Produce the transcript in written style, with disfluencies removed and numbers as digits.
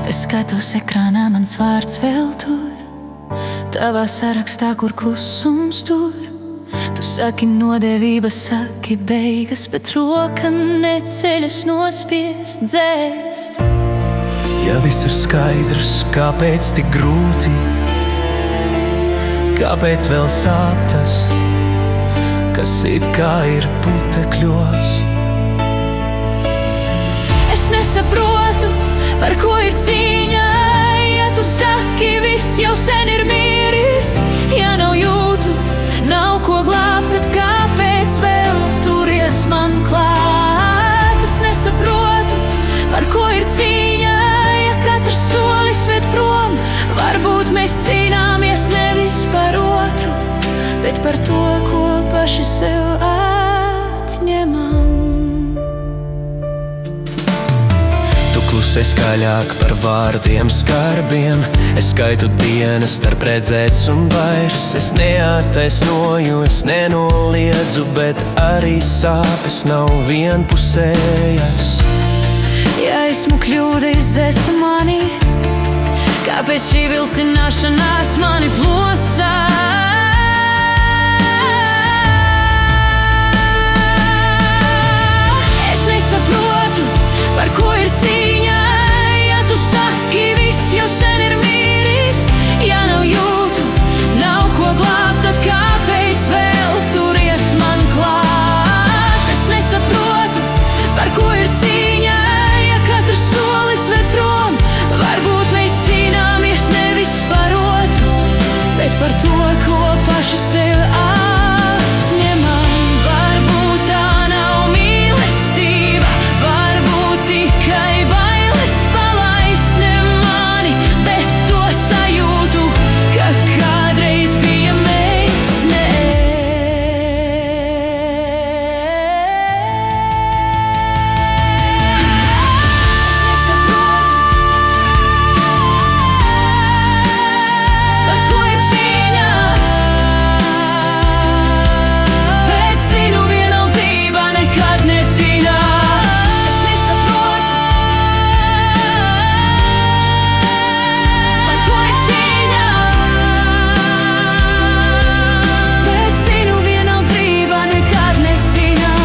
Es skatos ekrānā, mans vārds vēl tur, tavā sarakstā, kur klusums tur. Tu saki nodevība, saki beigas, bet roka neceļas nospiest, dzēst. Ja viss ir skaidrs, kāpēc tik grūti? Kāpēc vēl sāp tas, kas it kā ir putekļos? Es nesaprotu, par ko ir cīņa, ja tu saki, viss jau sen ir miris. Ja nav jūtu, nav ko glābt, tad kāpēc vēl turies man klāt? Es nesaprotu, par ko ir cīņa, ja katrs solis ved prom. Varbūt mēs cīnāmies nevis par otru, bet par to, ko paši sev atņemam. Klusē skaļāk par vārdiem skarbiem. Es skaitu dienas starp redzēts un vairs. Es neattaisnoju, es nenoliedzu, bet arī sāpes nav vienpusējas. Ja esmu kļūdījis, dzēs mani, kāpēc šī vilcināšanās mani plosā? Es nesaprotu, par ko ir cīņa, ja tu saki, viss jau sen ir miris. Ja nav jūtu, nav ko glābt, tad kāpēc vēl turies man klāt? Es nesaprotu, par ko ir cīņa, ja katrs solis ved prom. Varbūt mēs cīnāmies nevis par otru, bet par to, ko paši sev atņemam. Varbūt tā nav mīlestība, varbūt tikai bailes palaist ne mani, bet to sajūtu, ka kādreiz bija mēs, ne es nesaprotu, par ko ir cīņa, bet zinu, vienaldzība nekad necīnās. Es nesaprotu, par ko ir cīņa, bet zinu, vienaldzība nekad necīnās.